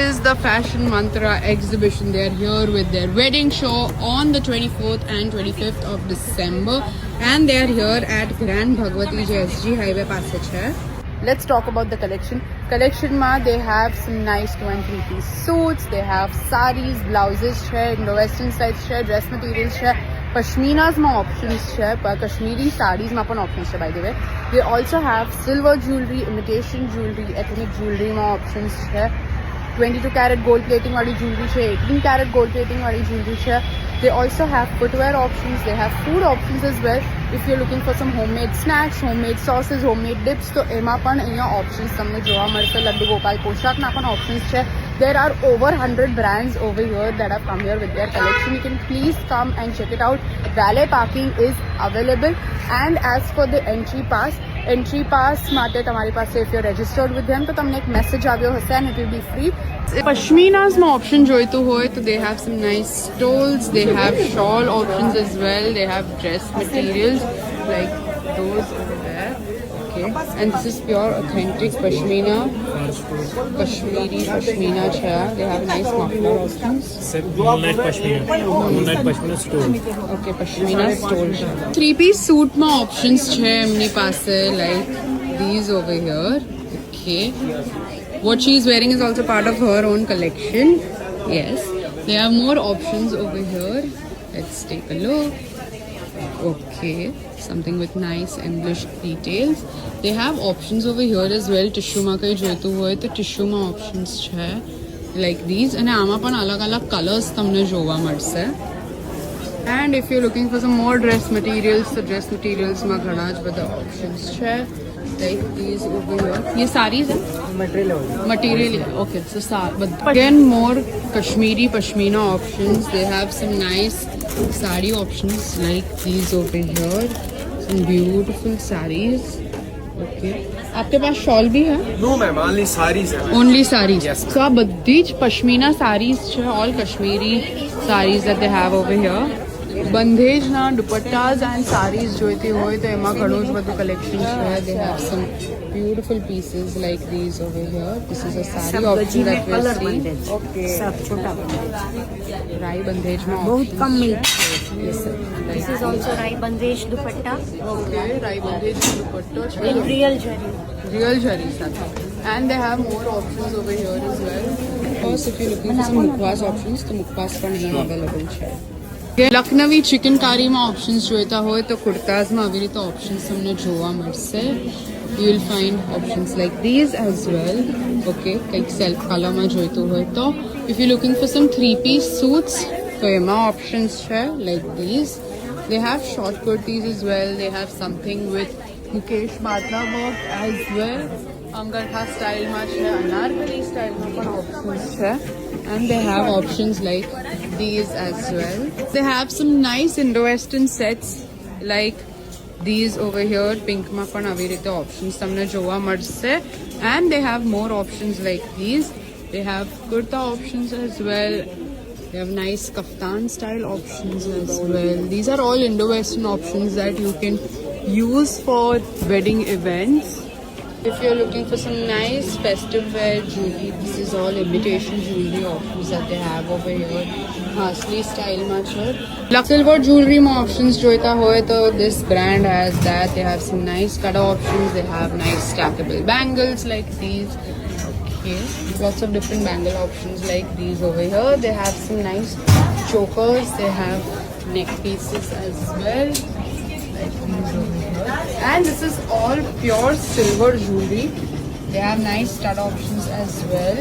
is the Fashion Mantra exhibition. They are here with their wedding show on the 24th and 25th of December, and they are here at Grand Bhagwati SG Highway passage hai. Let's talk about the collection. Collection ma they have some nice 2 and 3 piece suits. They have saris, blouses hai, Indo-Western styles hai, dress materials hai, pashminas ma options hai, Kashmiri sarees ma pan options hai by the way. They also have silver jewelry, imitation jewelry, ethnic jewelry ma options hai. 22 carat gold plating wali jewelry hai, 18 carat gold plating wali jewelry hai. They also have footwear options. They have food options as well. If you're looking for some homemade snacks, homemade sauces, homemade dips, તો એમાં પણ અહીંયા options તમને જોવા મળશે. લડ્ડુ ગોપાલ પોશાકના પણ options છે. There are over 100 brands over here that have come here with their collection. You can please come and check it out. Valet parking is available. And as for the entry pass માટે તમારી પાસે if you're registered with them તો તમને એક message આવ્યો હશે and it will be free. Pashminas માં option જોઈતું હોય તો they have some nice stoles, they have shawl options as well, they have dress materials like those over there. Okay, and this is pure authentic pashmina, Kashmiri pashmina chha. They have nice muffler options. Moonlight pashmina stole. Okay, pashmina stole. 3-piece suit ma options chhe emni paase like these over here. Okay, what she is wearing is also part of her own collection. Yes, they have more options over here. Let's take a look. Okay, something with nice embellished details. They have options over here as well. Tissue ma kai joitu hoy to tissue ma options છે like these, and આમાં પણ અલગ-અલગ colors તમને જોવા મળશે. And if you're looking for some more dress materials, the dress materials માં ઘણા જ બધા options છે like these over here. ये sarees है? Material. Okay, so but again more Kashmiri pashmina options. They have some nice sari options like these over here. Some beautiful sarees. Okay. आपके पास shawl भी है? No ma'am, only sarees. Only sarees. Yes. So આ બધી જ pashmina sarees છે, all Kashmiri sarees that they have over here. બંધેજના dupattas and sarees જોઈતી હોય તો એમાં ઘણું જ બધું collection છે. They have some beautiful pieces like these over here. This is a saree option that we see. Okay. सब छोटा बंदेज Rai bandhej में बहुत कम मिलता है. Yes sir. This is also Rai Bandhej dupatta Okay. Rai bandhej दुपट्टा છે. in real jari. Real jari સાથે. And they have more options over here as well. Of course, if you're looking for some mukwas options, તો mukwas પણ અહીંયા available છે. Lucknowi chicken કારીમાં options જોઈતા હોય તો કુર્તાઝમાં આવી રીતે ઓપ્શન્સ તમને જોવા મળશે. You will find options like these as well. Okay, કંઈક સેલ્ફ કલરમાં જોઈતું હોય તો if you're looking for some 3-piece suits તો એમાં options છે like these. They have short kurtis as well. They have something with Mukesh Batra work as well. અંગરખા સ્ટાઇલમાં છે, અનારકલી સ્ટાઇલમાં પણ ઓપ્શન્સ છે. And they have options like these as well. They have some nice Indo-Western sets like these over here. Pink ma પણ આવી રીતે options તમને જોવા મળશે. And they have more options like these. They have kurta options as well. They have nice kaftan style options as well. These are all Indo-Western options that you can use for wedding events. If you're looking for some nice festive wear jewelry, this is all imitation jewelry options that they have over here. Hasli style ma છે. Silver jewelry ma options જોઈતા હોય તો this brand has that. They have some nice cut options. They have nice stackable bangles like these. Okay, lots of different bangle options like these over here. They have some nice chokers. They have neck pieces as well. Like these over here. And this is all pure silver jewelry. They have nice stud options as well.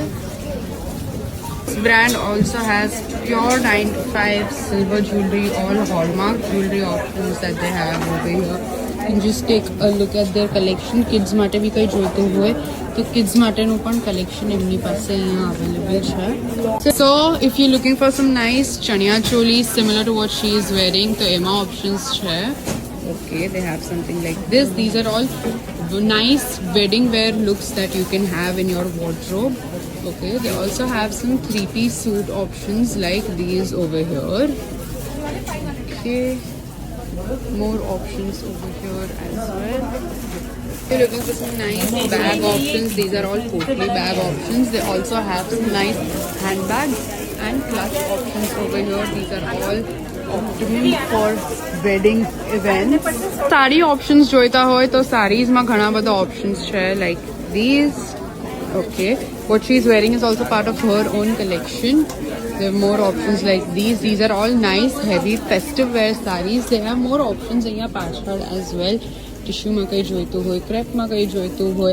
This brand also has pure 9 to 5 silver jewelry, all hallmark jewelry options that they have over here. You can just take a look at their collection. Kids માટે બી કંઈ જોઈતું હોય તો kids માટેનું પણ collection એમની પાસે અહીંયા available છે. So if you're looking for some nice chaniya choli similar to what she is wearing તો એમાં options છે. Okay, they have something like this. These are all nice wedding wear looks that you can have in your wardrobe. Okay, they also have some 3-piece suit options like these over here. Okay, more options over here as well. You're looking for some nice bag options. These are all Potli bag options. They also have some nice handbags and clutch options over here. These are all optimum for wedding events. સારી options જોઈતા હોય તો sarees માં ઘણા બધા options છે like these. Okay, what she's wearing is also part of her own collection. There are more options like these. These are all nice heavy festive wear sarees. They have more options અહીંયા પાછળ as well. ટિશ્યુમાં કંઈ જોઈતું હોય, ક્રેપમાં કંઈ જોઈતું હોય,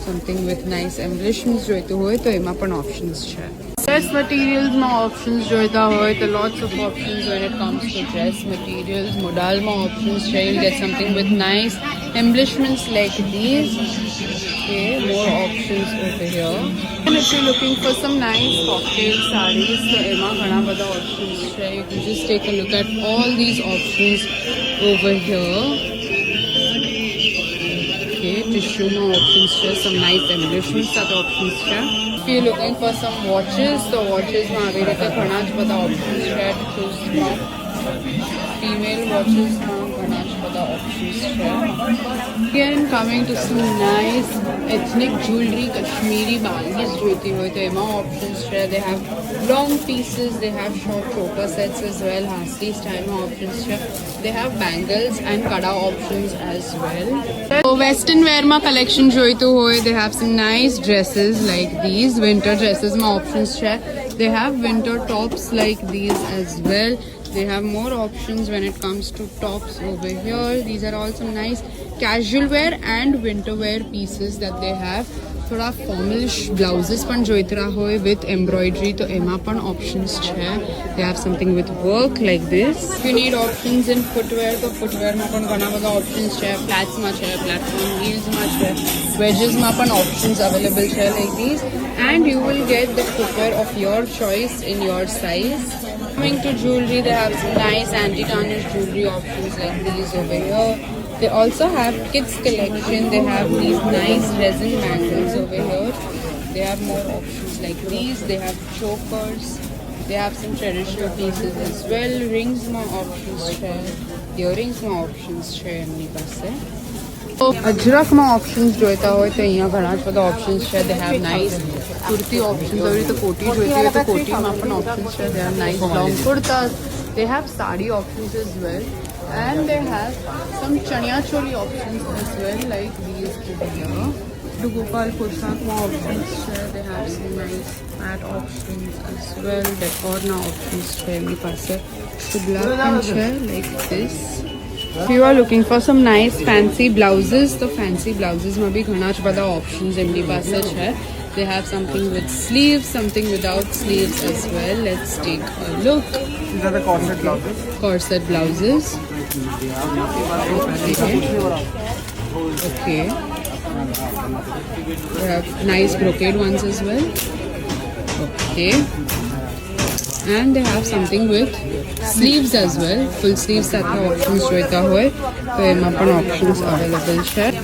something with nice એમ્બ્લિશન્સ જોઈતું હોય તો એમાં પણ ઓપ્શન્સ છે. ડ્રેસ મટીરિયલ્સમાં ઓપ્શન્સ જોઈતા હોય તો lots of options when it comes to dress materials. મોડાલમાં ઓપ્શન્સ છે. You'll get something with nice embellishments like these. Okay, more options over here. And if you're looking for some nice cocktail sarees, so એમાં ઘણા બધા options છે. You can just take a look at all these options over here. Okay, tissue માં options છે. Some nice embellishments સાથે options છે. If you're looking for some watches, so watches માં આવી રીતે ઘણા જ બધા options છે to choose from. Female watches માં ઘણા જ બધા options છે. Again, coming to some nice ethnic jewelry, Kashmiri bangles જોઈતી હોય તો એમાં options છે. They have long pieces, they have short choker sets as well. Hasli style માં options છે. They have bangles and kada options as well. So western wear માં collection જોઈતું હોય, they have some nice dresses like these. Winter dresses માં options છે. They have winter tops like these as well. They have more options when it comes to tops over here. These are also nice casual wear and winter wear pieces that they have. थोड़ा फॉर्मलिश blouses पण જોઈતા હોય with embroidery તો એમાં પણ options છે. They have something with work like this. If you need options in footwear તો footwear માં પણ ઘણા બધા options છે. Flats માં છે, platform heels માં છે, wedges માં પણ options available છે like these. And you will get the footwear of your choice in your size. Coming to jewelry, they have some nice anti-tarnish jewelry options like these over here. They also have kids collection. They have these nice resin bangles over here. They have more options like these. They have chokers. They have some traditional pieces as well. Rings more options છે. Earrings more options છે એમની પાસે. અજરકમાં options જોઈતા હોય તો અહીંયા ઘણા જ બધા ઓપ્શન્સ છે. They have nice kurti options. આવી રીતે કોટી જોઈતી હોય તો કોટીમાં પણ options છે. They have nice long kurtas. They have sari options as well. And they have some chaniya choli options as well like these over here. The Gopal Poshak options છે. They have some nice mat options as well. Decorna options છે એમની પાસે. Shubla પણ છે like this. If you are looking for some nice fancy blouses, the fancy blouses માં બી ઘણા જ બધા options એમની પાસે છે. They have something with sleeves, something without sleeves as well. Let's take a look. These are the corset blouses. Corset blouses. Okay. They have nice brocade ones as well. Okay. And they have something with sleeves as well. Full sleeves સાથે options જોઈતા હોય તો એમાં પણ options available છે.